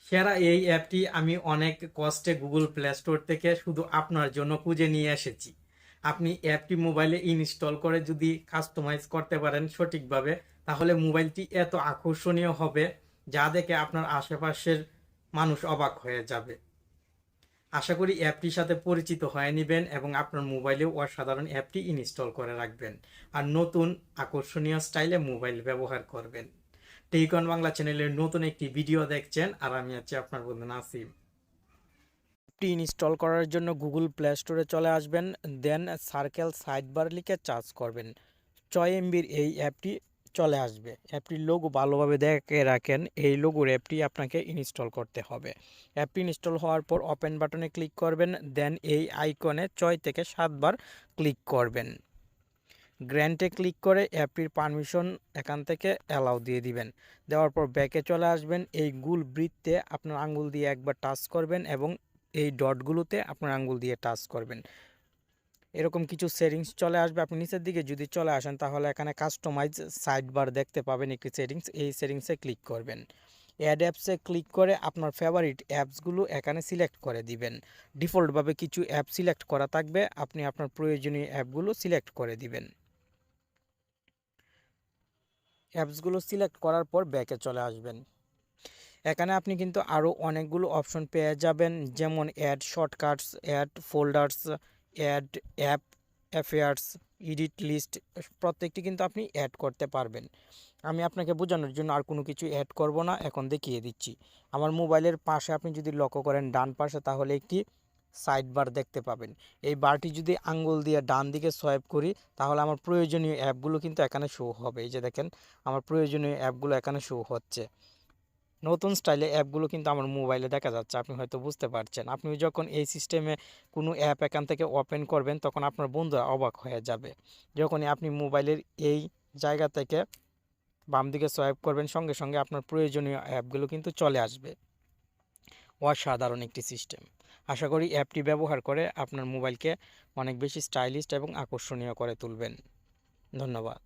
সেরা এই অ্যাপটি আমি অনেক কষ্টে গুগল প্লে স্টোর থেকে শুধু আপনার জন্য খুঁজে নিয়ে এসেছি। আপনি অ্যাপটি মোবাইলে ইনস্টল করে যদি কাস্টমাইজ করতে পারেন সঠিকভাবে, তাহলে মোবাইলটি এত আকর্ষণীয় হবে যা দেখে আপনার আশেপাশের মানুষ অবাক হয়ে যাবে। আশা করি অ্যাপটির সাথে পরিচিত হয়ে নেবেন এবং আপনার মোবাইলেও অসাধারণ অ্যাপটি ইনস্টল করে রাখবেন আর নতুন আকর্ষণীয় স্টাইলে মোবাইল ব্যবহার করবেন। টেকন বাংলা চ্যানেলের নতুন একটি ভিডিও দেখছেন আর আমি আছি আপনার বন্ধু নাসিম। অ্যাপটি ইনস্টল করার জন্য গুগল প্লে স্টোরে চলে আসবেন, দেন সার্কেল সাইড বার লিখে চার্জ করবেন। 6 MBর এই অ্যাপটি চলে আসবে। অ্যাপটির লোগো ভালোভাবে দেখে রাখেন, এই লোগোর অ্যাপটি আপনাকে ইনস্টল করতে হবে। অ্যাপটি ইনস্টল হওয়ার পর ওপেন বাটনে ক্লিক করবেন, দেন এই আইকনে 6 থেকে 7 বার ক্লিক করবেন। গ্র্যান্টে ক্লিক করে অ্যাপটির পারমিশন এখান থেকে অ্যালাউ দিয়ে দিবেন। দেওয়ার পর ব্যাকে চলে আসবেন, এই গোল বৃত্তে আপনার আঙ্গুল দিয়ে একবার টাচ করবেন এবং এই ডটগুলোতে আপনার আঙ্গুল দিয়ে টাচ করবেন। এরকম কিছু সেটিংস চলে আসবে। আপনি নিচের দিকে যদি চলে আসেন তাহলে এখানে কাস্টমাইজ সাইড বার দেখতে পাবেন একটি সেটিংস, এই সেটিংসে ক্লিক করবেন। অ্যাড অ্যাপসে ক্লিক করে আপনার ফেভারিট অ্যাপসগুলো এখানে সিলেক্ট করে দিবেন। ডিফল্টভাবে কিছু অ্যাপ সিলেক্ট করা থাকবে, আপনি আপনার প্রয়োজনীয় অ্যাপগুলো সিলেক্ট করে দিবেন। অ্যাপসগুলো সিলেক্ট করার পর ব্যাকে চলে আসবেন। এখানে আপনি কিন্তু আরও অনেকগুলো অপশন পেয়ে যাবেন, যেমন add shortcuts, add folders, add app affairs, edit list, প্রত্যেকটি কিন্তু আপনি অ্যাড করতে পারবেন। আমি আপনাকে বোঝানোর জন্য আর কোনো কিছু অ্যাড করব না, এখন দেখিয়ে দিচ্ছি। আমার মোবাইলের পাশে আপনি যদি লক্ষ্য করেন ডান পাশে, তাহলে একটি সাইড বার দেখতে পাবেন। এই বারটি যদি আঙ্গুল দিয়ে ডান দিকে সোয়াইপ করি তাহলে আমার প্রয়োজনীয় অ্যাপগুলো কিন্তু এখানে শো হবে। এই যে দেখেন, আমার প্রয়োজনীয় অ্যাপগুলো এখানে শো হচ্ছে। নতুন স্টাইলে অ্যাপগুলো কিন্তু আমার মোবাইলে দেখা যাচ্ছে, আপনি হয়তো বুঝতে পারছেন। আপনি যখন এই সিস্টেমে কোনো অ্যাপ এখান থেকে ওপেন করবেন তখন আপনার বন্ধুরা অবাক হয়ে যাবে। যখনই আপনি মোবাইলের এই জায়গা থেকে বাম দিকে সোয়াইপ করবেন, সঙ্গে সঙ্গে আপনার প্রয়োজনীয় অ্যাপগুলো কিন্তু চলে আসবে। অসাধারণ একটি সিস্টেম। আশা করি অ্যাপটি ব্যবহার করে আপনার মোবাইলকে অনেক বেশি স্টাইলিশ এবং আকর্ষণীয় করে তুলবেন। ধন্যবাদ।